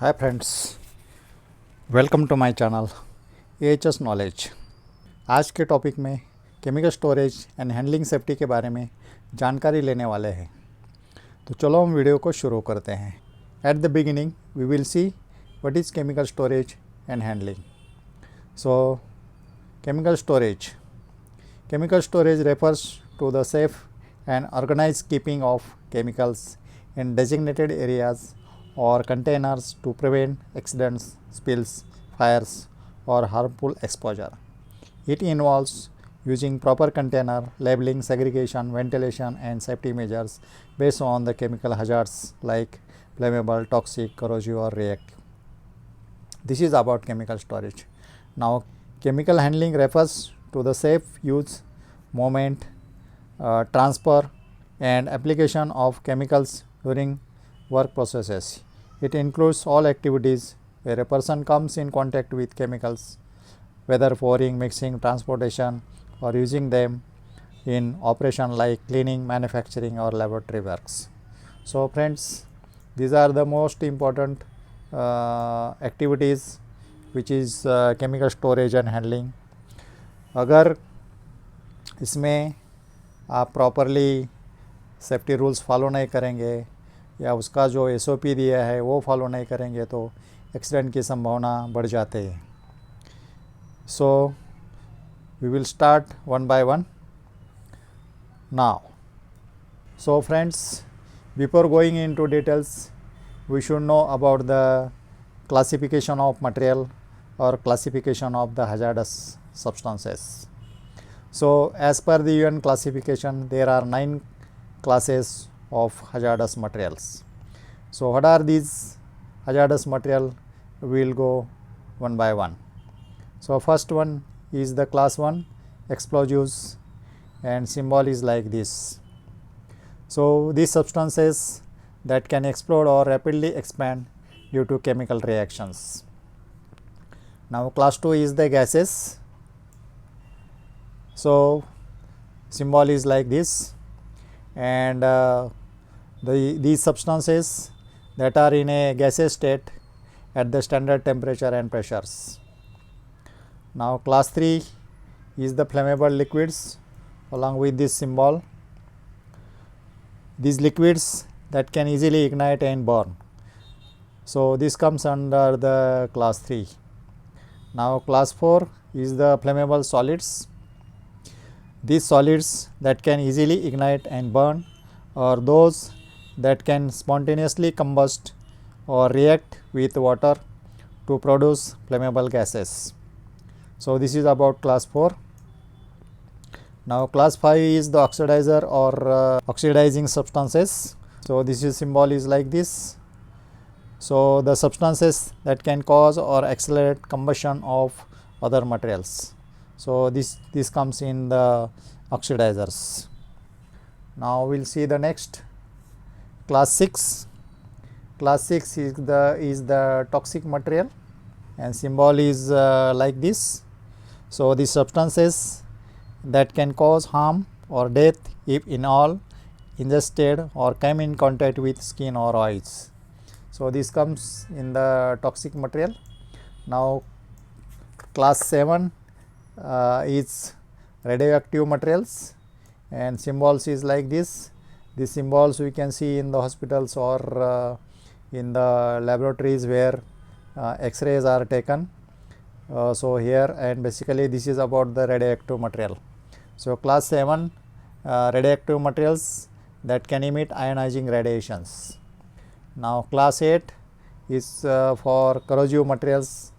Hi friends, welcome to my channel AHS knowledge. आज के topic में chemical storage and handling safety के बारे में जानकारी लेने वाले हैं। तो चलो हम वीडियो को शुरू करते हैं। At the beginning we will see what is chemical storage and handling. So chemical storage refers to the safe and organized keeping of chemicals in designated areas or containers to prevent accidents, spills, fires, or harmful exposure. It involves using proper container, labeling, segregation, ventilation, and safety measures based on the chemical hazards like flammable, toxic, corrosive, or reactive. This is about chemical storage. Now, chemical handling refers to the safe use, movement, transfer, and application of chemicals during work processes. It includes all activities where a person comes in contact with chemicals, whether pouring, mixing, transportation, or using them in operation like cleaning, manufacturing, or laboratory works. So, friends, these are the most important activities which is chemical storage and handling. अगर इसमें आप properly safety rules follow नहीं करेंगे या उसका जो SOP दिया है वो फॉलो नहीं करेंगे तो एक्सीडेंट की संभावना बढ़ जाती है. So we will start one by one now. So friends, before going into details we should know about the classification of material or classification of the hazardous substances. So, as per the UN classification, there are 9 classes of hazardous materials. So, what are these hazardous material? We will go one by one. So, first one is the class 1 explosives, and symbol is like this. So, these substances that can explode or rapidly expand due to chemical reactions. Now, class 2 is the gases. So, symbol is like this, and these substances that are in a gaseous state at the standard temperature and pressures. Now, class 3 is the flammable liquids along with this symbol. These liquids that can easily ignite and burn. So, this comes under the class 3. Now, class 4 is the flammable solids. These solids that can easily ignite and burn are those that can spontaneously combust or react with water to produce flammable gases. So, this is about class 4. Now, class 5 is the oxidizer or oxidizing substances. So, this is symbol is like this. So, the substances that can cause or accelerate combustion of other materials. So, this comes in the oxidizers. Now, we will see the next class 6. Class 6 is the toxic material, and symbol is like this. So, the substances that can cause harm or death if in all ingested or come in contact with skin or oils. So, this comes in the toxic material. Now, class 7 is radioactive materials, and symbols is like this. These symbols we can see in the hospitals or in the laboratories where X-rays are taken. So, here, and basically this is about the radioactive material. So, class 7 radioactive materials that can emit ionizing radiations. Now, class 8 is for corrosive materials,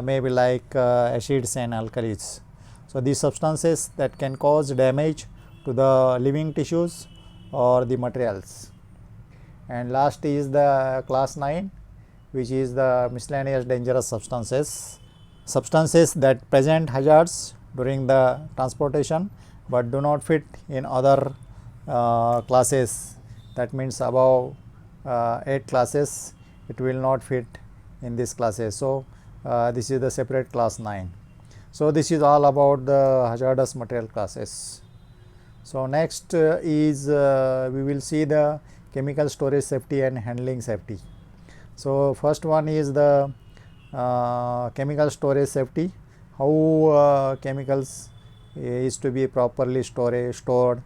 maybe like acids and alkalis. So, these substances that can cause damage to the living tissues or the materials. And last is the class 9, which is the miscellaneous dangerous substances that present hazards during the transportation, but do not fit in other classes. That means above 8 classes it will not fit in these classes. So, this is the separate class 9. So, this is all about the hazardous material classes. So, next is we will see the chemical storage safety and handling safety. So first one is the chemical storage safety, how chemicals is to be properly stored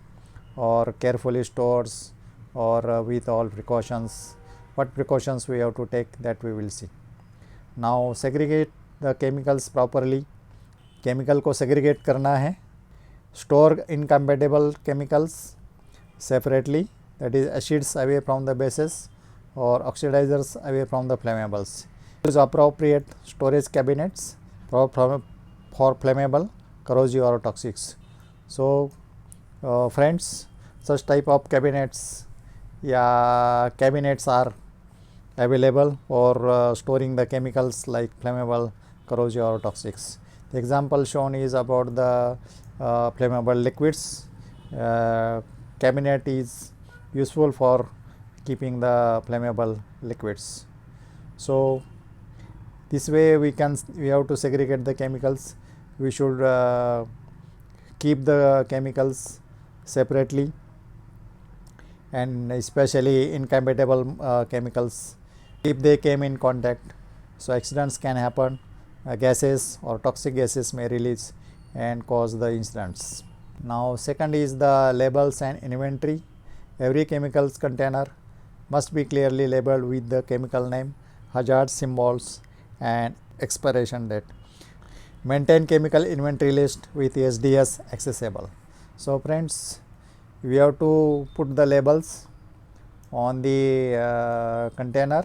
or carefully stored or with all precautions. What precautions we have to take, that we will see. Now segregate the chemicals properly. Chemical को segregate करना है. Store incompatible chemicals separately, that is acids away from the bases or oxidizers away from the flammables. Use appropriate storage cabinets for flammable, corrosive or toxics. So friends, such type of cabinets are available for storing the chemicals like flammable, corrosive or toxics. The example shown is about the flammable liquids. Cabinet is useful for keeping the flammable liquids. So this way we have to segregate the chemicals. We should keep the chemicals separately, and especially incompatible chemicals, if they came in contact, so accidents can happen. Gases or toxic gases may release and cause the incidents. Now second is the labels and inventory. Every chemicals container must be clearly labeled with the chemical name, hazard symbols and expiration date. Maintain chemical inventory list with SDS accessible. So friends, we have to put the labels on the container.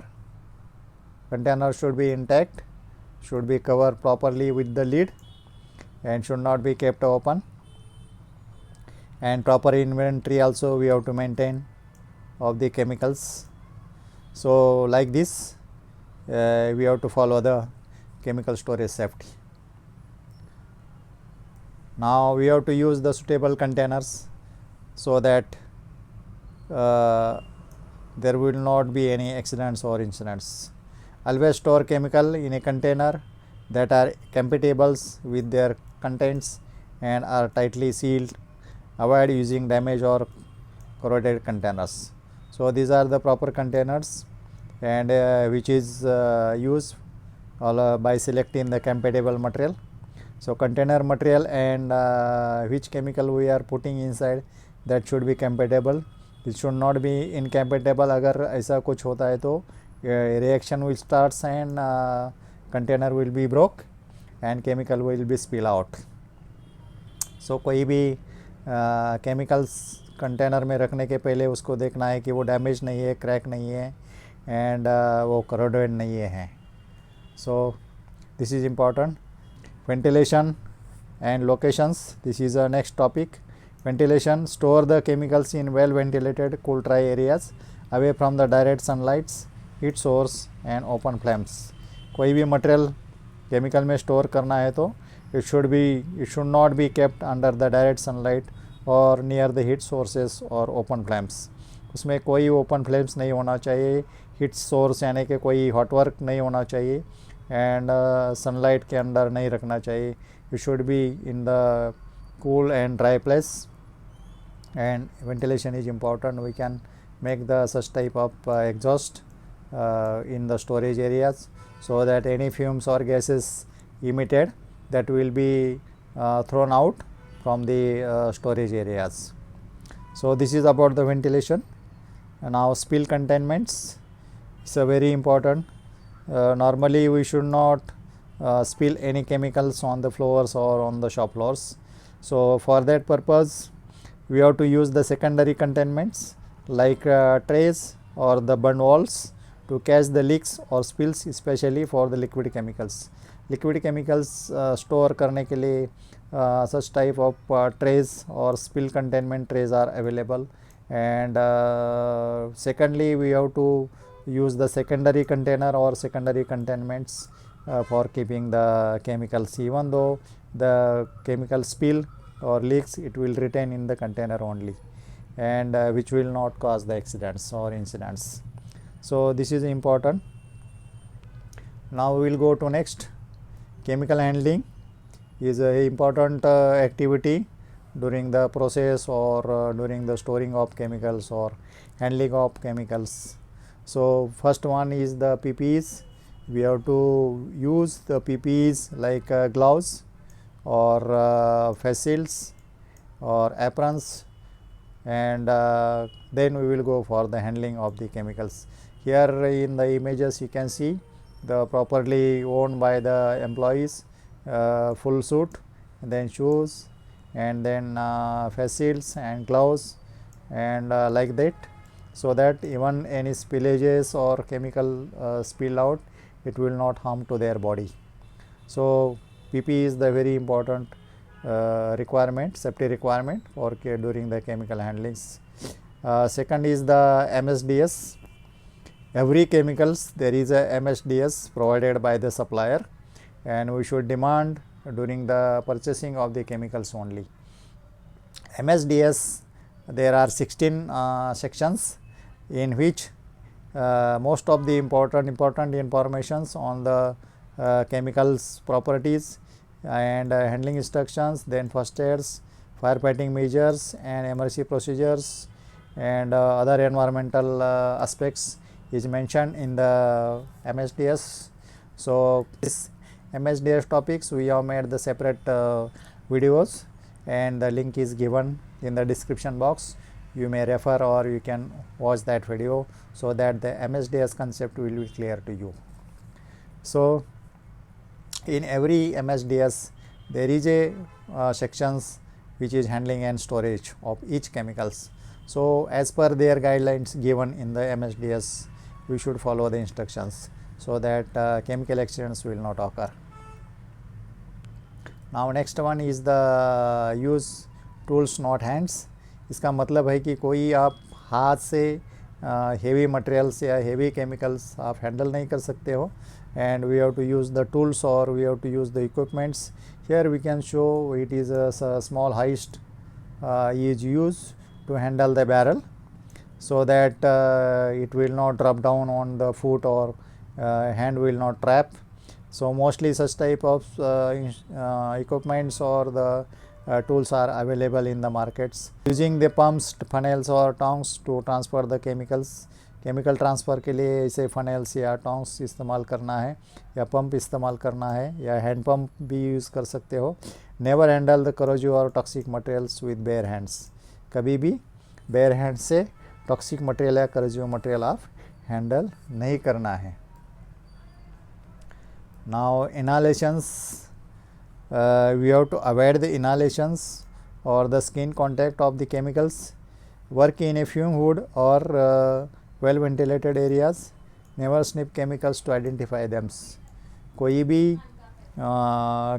Container should be intact, should be covered properly with the lid and should not be kept open, and proper inventory also we have to maintain of the chemicals. So like this we have to follow the chemical storage safety. Now we have to use the suitable containers so that there will not be any accidents or incidents. Always store chemical in a container that are compatible with their contents and are tightly sealed. Avoid using damaged or corroded containers. So these are the proper containers, and which is used by selecting the compatible material. So container material and which chemical we are putting inside, that should be compatible. It should not be incompatible. अगर ऐसा कुछ होता है तो reaction will start and container will be broke and chemical will be spill out. So कोई भी chemicals container में रखने के पहले उसको देखना है कि वो डैमेज नहीं है, क्रैक नहीं है एंड वो corroded नहीं है. So this is important. Ventilation and locations, this is the next topic. Ventilation, store the chemicals in well ventilated cool dry areas away from the direct sunlights, heat source and open flames. कोई भी material chemical में store करना है तो it should not be kept under the direct sunlight or near the heat sources or open flames. उसमें कोई open flames नहीं होना चाहिए, heat source यानी कि कोई hot work नहीं होना चाहिए and sunlight के अंदर नहीं रखना चाहिए. It should be in the cool and dry place, and ventilation is important. We can make the such type of exhaust in the storage areas so that any fumes or gases emitted, that will be thrown out from the storage areas. So this is about the ventilation. And now spill containments, it's a very important. Normally we should not spill any chemicals on the floors or on the shop floors. So for that purpose we have to use the secondary containments like trays or the burn walls to catch the leaks or spills, especially for the liquid chemicals. Liquid chemicals store करने के लिए such type of trays or spill containment trays are available. And secondly, we have to use the secondary container or secondary containments for keeping the chemicals. Even though the chemical spill or leaks, it will retain in the container only, and which will not cause the accidents or incidents. So this is important. Now we will go to next. Chemical handling is a important activity during the process or during the storing of chemicals or handling of chemicals. So first one is the PPEs. We have to use the PPEs like gloves or face shields or aprons, and then we will go for the handling of the chemicals. Here in the images you can see the properly worn by the employees full suit, and then shoes, and then face shields and gloves, and like that, so that even any spillages or chemical spill out, it will not harm to their body. So PP is the very important requirement, safety requirement for during the chemical handlings. Second is the MSDS. Every chemicals there is a MSDS provided by the supplier, and we should demand during the purchasing of the chemicals only. MSDS, there are 16 sections in which most of the important informations on the chemicals properties and handling instructions, then first aids, firefighting measures and emergency procedures, and other environmental aspects is mentioned in the MSDS. So this MSDS topics we have made the separate videos, and the link is given in the description box. You may refer or you can watch that video, so that the MSDS concept will be clear to you. So in every MSDS there is a sections which is handling and storage of each chemicals. So as per their guidelines given in the MSDS, we should follow the instructions so that chemical accidents will not occur. Now next one is the use tools not hands. इसका मतलब है कि कोई आप हाथ से heavy materials या heavy chemicals आप हैंडल नहीं कर सकते हो, and we have to use the tools or we have to use the equipments. Here we can show it is a small hoist is used to handle the barrel, so that it will not drop down on the foot or hand will not trap. So mostly such type of equipments or the tools are available in the markets. Using the pumps, funnels or tongs to transfer the chemicals. Chemical transfer के लिए इसे फनेल्स या tongs इस्तेमाल करना है, या pump इस्तेमाल करना है, या हैंड पंप भी यूज़ कर सकते हो. नेवर हैंडल द करोजिव और toxic materials with bare hands. कभी भी बेयर हैंड से टॉक्सिक मटेरियल या करोजिव मटेरियल आप हैंडल नहीं करना है. Now inhalations, we have to avoid the inhalations और the skin contact of the chemicals. Work in a fume hood और well ventilated areas. Never sniff chemicals to identify them. कोई भी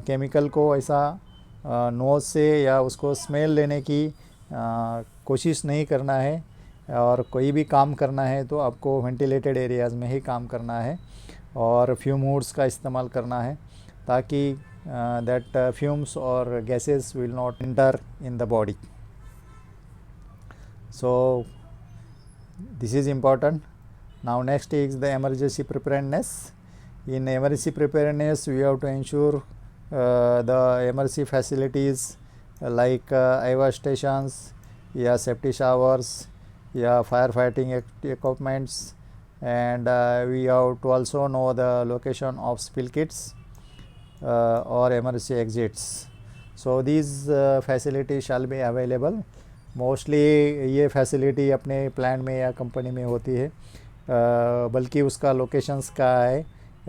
chemical को ऐसा नोज से या उसको स्मेल लेने की कोशिश नहीं करना है, और कोई भी काम करना है तो आपको वेंटिलेटेड एरियाज़ में ही काम करना है और फ्यूम हुड्स का इस्तेमाल करना है, ताकि दैट फ्यूम्स और gases will not enter in the body. So this is important. Now next is the emergency preparedness. In emergency preparedness we have to ensure the emergency facilities like IVA stations, या safety showers, या firefighting equipments, and we have to also know the location of spill kits or emergency exits. So these facilities shall be available. Mostly ये facility अपने plant में या company में होती है, बल्कि उसका लोकेशंस का है.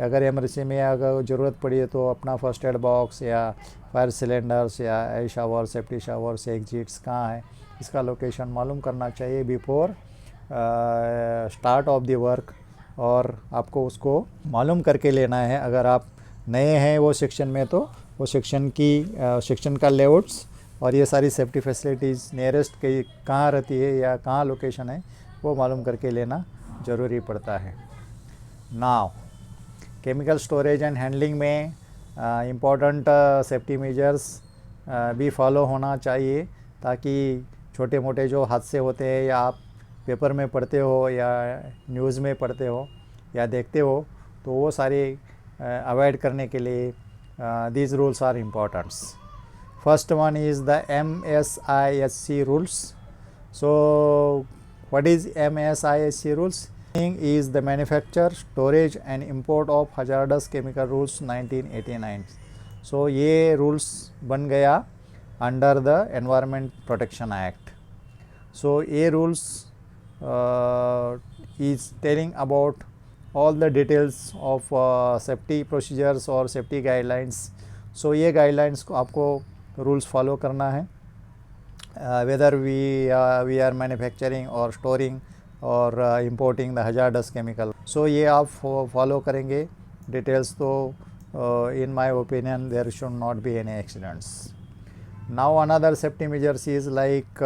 अगर इमरजेंसी में अगर ज़रूरत पड़ी है तो अपना फर्स्ट एड बॉक्स या फायर सिलेंडर्स या air shower, safety showers, exits कहाँ है, इसका लोकेशन मालूम करना चाहिए before start of the work, और आपको उसको मालूम करके लेना है. अगर आप नए हैं वो सेक्शन में तो वो सेक्शन का लेआउट्स और ये सारी सेफ्टी फैसिलिटीज़ नियरेस्ट कहाँ रहती है या कहाँ लोकेशन है वो मालूम करके लेना ज़रूरी पड़ता है. Now chemical storage and handling में इम्पॉर्टेंट सेफ्टी मेजर्स भी फॉलो होना चाहिए, ताकि छोटे मोटे जो हादसे होते हैं या आप पेपर में पढ़ते हो या न्यूज़ में पढ़ते हो या देखते हो, तो वो सारे अवॉइड करने के लिए these rules are important. First one is the MSISC rules. So what is MSISC rules? is the manufacture, storage and import of hazardous chemical rules 1989. So ये rules बन गया under the Environment Protection Act. So ये rules is telling about all the details of safety procedures or safety guidelines. So ये guidelines को आपको rules follow करना है, whether we are manufacturing or storing और importing the hazardous chemical. So ये आप follow करेंगे details, तो in my opinion there should not be any accidents. Now another safety measures is like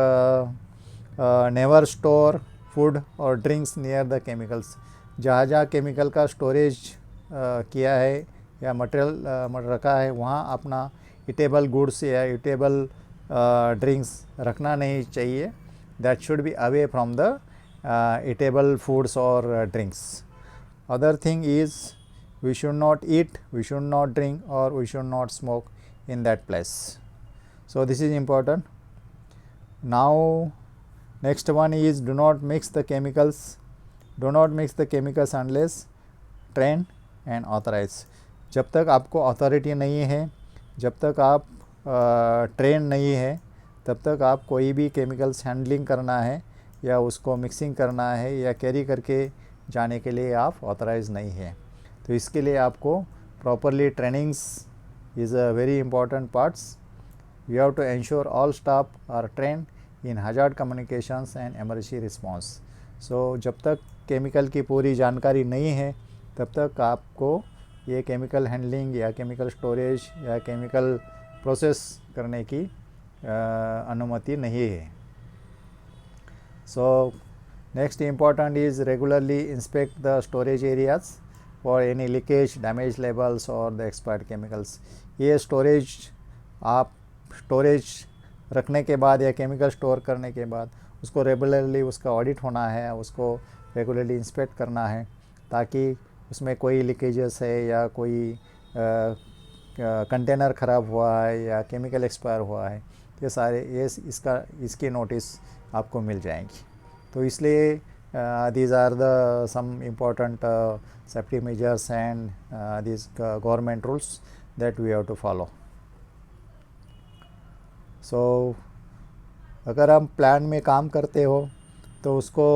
never store food or drinks near the chemicals. जहाँ जहाँ chemical का storage किया है या मटेरियल रखा है वहाँ अपना ईटेबल गुड्स या ईटेबल ड्रिंक्स रखना नहीं चाहिए. That should be away from the eatable foods or drinks. Other thing is we should not eat, we should not drink or we should not smoke in that place. So this is important. Now next one is do not mix the chemicals. Do not mix the chemicals unless trained and authorized. जब तक आपको authority नहीं है, जब तक आप train नहीं है, तब तक आप कोई भी केमिकल्स हैंडलिंग करना है या उसको मिक्सिंग करना है या कैरी करके जाने के लिए आप ऑथराइज नहीं है. तो इसके लिए आपको properly trainings is a very important parts. You have to ensure all staff are train in hazard communications and emergency response. So जब तक केमिकल की पूरी जानकारी नहीं है तब तक आपको ये केमिकल हैंडलिंग या केमिकल स्टोरेज या केमिकल प्रोसेस करने की अनुमति नहीं है. So next important is regularly inspect the storage areas for any leakage, damage labels or the expired chemicals. ये स्टोरेज आप स्टोरेज रखने के बाद या केमिकल स्टोर करने के बाद उसको रेगुलरली उसका ऑडिट होना है, उसको रेगुलरली इंस्पेक्ट करना है ताकि उसमें कोई लीकेजेस है या कोई कंटेनर ख़राब हुआ है या केमिकल एक्सपायर हुआ है, ये सारे इसकी नोटिस आपको मिल जाएंगी. तो इसलिए these are the some important safety measures and these government rules that we have to follow. So अगर हम प्लांट में काम करते हो तो उसको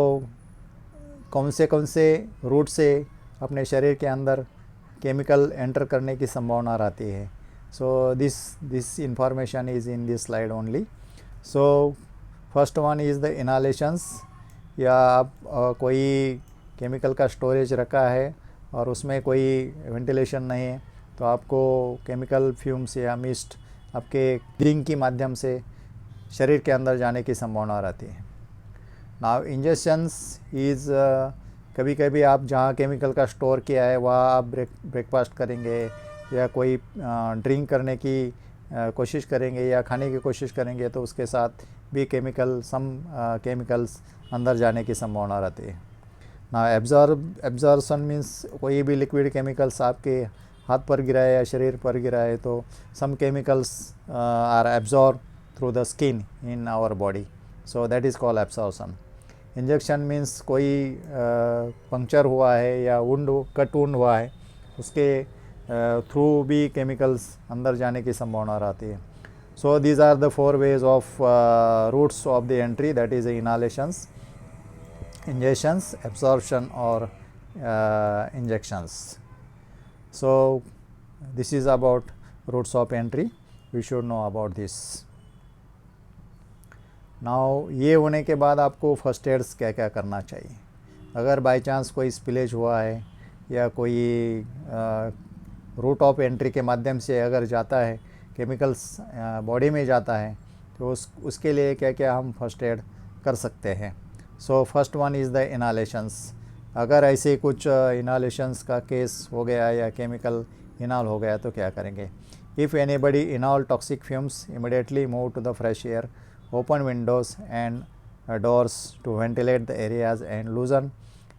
कौन से रूट से अपने शरीर के अंदर केमिकल एंटर करने की संभावना रहती है. So this information is in this slide only. So first one is the inhalations. या आप कोई केमिकल का स्टोरेज रखा है और उसमें कोई वेंटिलेशन नहीं है तो आपको केमिकल फ्यूम्स या मिस्ट आपके ब्रीथिंग के माध्यम से शरीर के अंदर जाने की संभावना रहती है. नाउ इंजेक्शंस इज़ कभी कभी आप जहाँ केमिकल का स्टोर किया है वहाँ आप ब्रेकफास्ट करेंगे या कोई ड्रिंक करने की कोशिश करेंगे या खाने की कोशिश करेंगे तो उसके साथ भी केमिकल्स अंदर जाने की संभावना रहती है. ना एब्जॉर्प्शन मीन्स कोई भी लिक्विड केमिकल्स आपके हाथ पर गिरा है या शरीर पर गिरा है तो some chemicals are absorb through the skin in our body. So that is called absorption. Injection means कोई पंक्चर हुआ है या कट वुंड हुआ है उसके थ्रू भी केमिकल्स अंदर जाने की संभावना रहती है. So these are the four ways of routes of the entry, that is the inhalations, ingestions, absorption or injections. So this is about routes of entry. We should know about this. Now ये होने के बाद आपको first ads क्या क्या करना चाहिए. अगर बाई चांस कोई स्पिलेज हुआ है या कोई रूट ऑफ एंट्री के माध्यम से अगर जाता है केमिकल्स बॉडी में जाता है तो उसके लिए क्या क्या हम फर्स्ट एड कर सकते हैं. So first one is the inhalations. अगर ऐसे कुछ इनहालेशंस का केस हो गया या केमिकल इनहाल हो गया तो क्या करेंगे. If anybody inhale toxic fumes immediately move to the fresh air, open windows and doors to ventilate the areas and loosen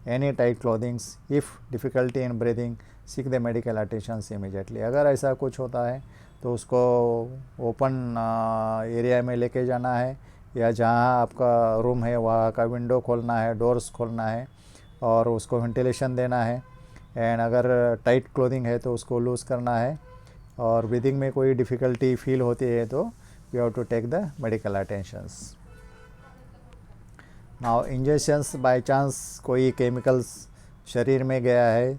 any tight clothings. If difficulty in breathing seek the medical attention immediately. अगर ऐसा कुछ होता है तो उसको open area में लेके जाना है या जहाँ आपका रूम है वहाँ का विंडो खोलना है, डोर्स खोलना है और उसको वेंटिलेशन देना है, एंड अगर टाइट क्लोथिंग है तो उसको लूज़ करना है, और ब्रीदिंग में कोई डिफ़िकल्टी फील होती है तो we have to take the medical attentions. Now injections, by chance कोई केमिकल्स शरीर में गया है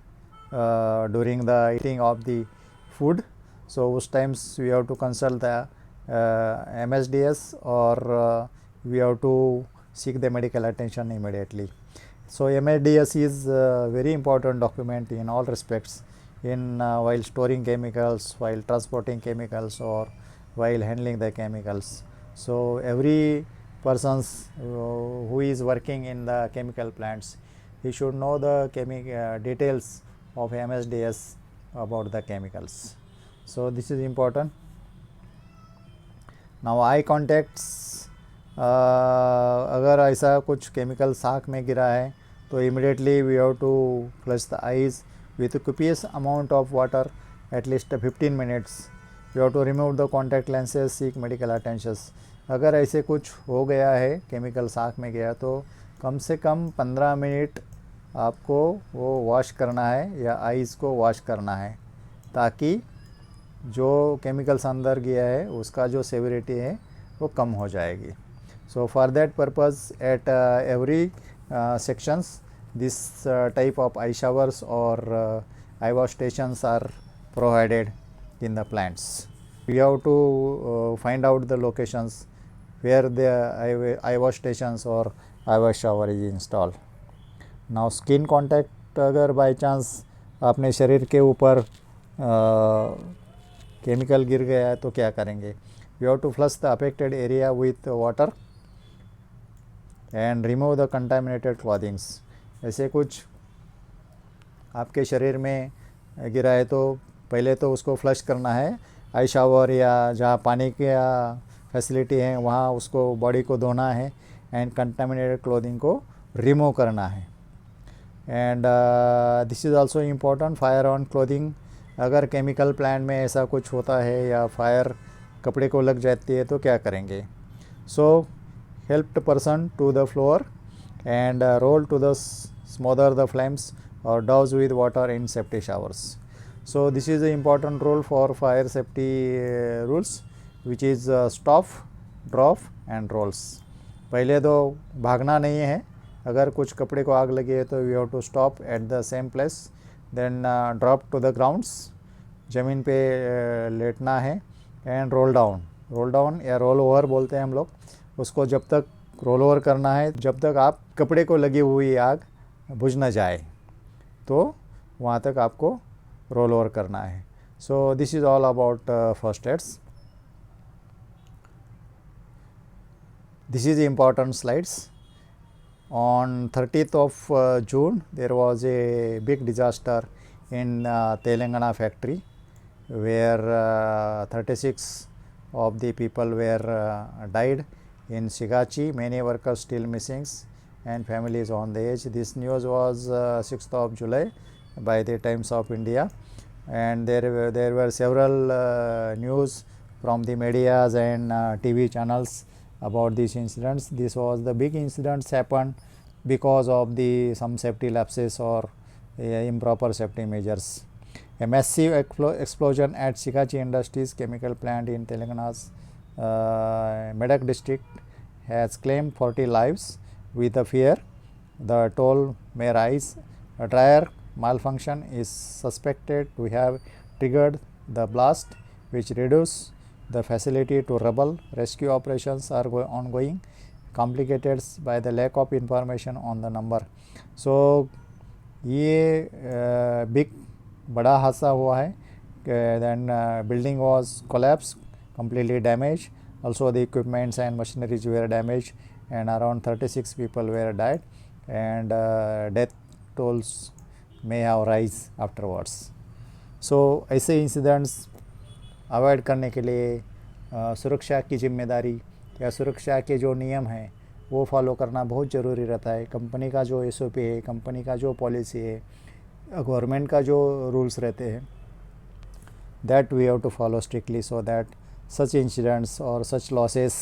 during the eating of the food, so उस times we have to consult the MSDS, और we have to seek the medical attention immediately. So MSDS is a very important document in all respects, in while storing chemicals, while transporting chemicals, or while handling the chemicals. So every persons who is working in the chemical plants, he should know the details of MSDS about the chemicals. So this is important. Now eye contacts, अगर ऐसा कुछ chemical साक में गिरा है तो immediately we have to flush the eyes with copious amount of water at least 15 minutes. We have to remove the contact lenses, seek medical attentions. अगर ऐसे कुछ हो गया है, केमिकल साक में गया, तो कम से कम 15 मिनट आपको वो वॉश करना है या आईज़ को वॉश करना है, ताकि जो केमिकल्स अंदर गया है उसका जो सेवरिटी है वो कम हो जाएगी. So for that purpose at every sections this type of eye showers or eye wash stations are provided in the plants. We have to find out the locations where the eye wash stations or eye wash shower is installed. Now skin contact, अगर by chance अपने शरीर के ऊपर chemical गिर गया है तो क्या करेंगे? We have to flush the affected area with water and remove the contaminated clothings. ऐसे कुछ आपके शरीर में गिरा है तो पहले तो उसको फ्लश करना है. आई शावर या जहाँ पानी की फैसिलिटी है वहाँ उसको बॉडी को धोना है, एंड कंटामिनेटेड क्लॉथिंग को रिमूव करना है. And this is also important, fire on clothing. अगर केमिकल प्लांट में ऐसा कुछ होता है या फायर कपड़े को लग जाती है तो क्या करेंगे? सो help the person to the floor and roll to the smother the flames or douse with water in safety showers. So this is the important rule for fire safety rules, which is stop, drop and rolls. पहले तो भागना नहीं है. अगर कुछ कपड़े को आग लगी है तो we have to stop at the same place, then drop to the grounds, ज़मीन पे लेटना है, and roll down या roll over बोलते हैं हम लोग. उसको जब तक रोल ओवर करना है जब तक आप कपड़े को लगी हुई आग बुझ न जाए, तो वहाँ तक आपको रोल ओवर करना है. So this is all about first aids. This is important slides. On 30th of June there was a big disaster in Telangana factory where 36 of the people were died in Shigachi. Many workers still missing and families on the edge. This news was 6th of July by the Times of India, and there were several news from the medias and TV channels about these incidents. This was the big incidents happened because of the some safety lapses or improper safety measures. A massive explosion at Shigachi Industries chemical plant in Telangana's Medak district has claimed 40 lives. With a fear the toll may rise. A dryer malfunction is suspected to have triggered the blast, which reduced the facility to rubble. Rescue operations are ongoing, complicated by the lack of information on the number. So ये big बड़ा हादसा हुआ है. Then building was collapsed, completely damaged. Also the equipments and machineries were damaged, and around 36 people were died, and death tolls may have rise afterwards. So ऐसे incidents avoid करने के लिए सुरक्षा की जिम्मेदारी या सुरक्षा के जो नियम हैं वो फॉलो करना बहुत ज़रूरी रहता है. कंपनी का जो SOP है, कंपनी का जो पॉलिसी है, गवर्नमेंट का जो रूल्स रहते हैं, that we have to follow strictly so that such incidents और सच लॉसेस,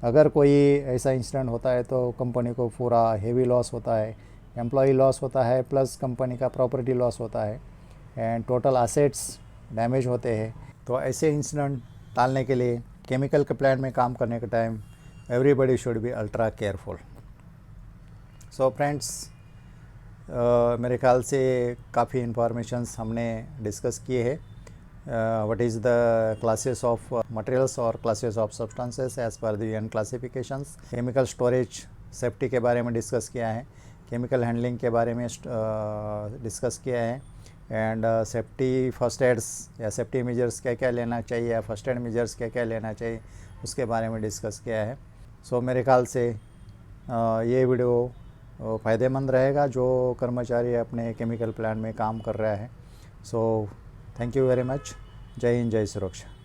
अगर कोई ऐसा इंसिडेंट होता है तो कंपनी को पूरा हेवी लॉस होता है, एम्प्लॉई लॉस होता है प्लस कंपनी का प्रॉपर्टी लॉस होता है एंड टोटल असेट्स डैमेज होते हैं। तो ऐसे इंसिडेंट टालने के लिए केमिकल के प्लांट में काम करने के time everybody should be ultra careful. So friends, मेरे ख्याल से काफ़ी इंफॉर्मेशंस हमने डिस्कस किए हैं। What is the classes of materials और classes of substances as per the UN classifications. Chemical storage safety के बारे में डिस्कस किया है, केमिकल हैंडलिंग के बारे में डिस्कस किया है एंड सेफ्टी फर्स्ट एड्स या सेफ्टी मेजर्स क्या क्या लेना चाहिए या फर्स्ट एड मेजर्स क्या क्या लेना चाहिए उसके बारे में डिस्कस किया है। सो मेरे ख्याल से ये वीडियो फ़ायदेमंद रहेगा जो कर्मचारी अपने केमिकल प्लांट में काम कर रहा है। So thank you very much. जय हिंद, जय सुरक्षा।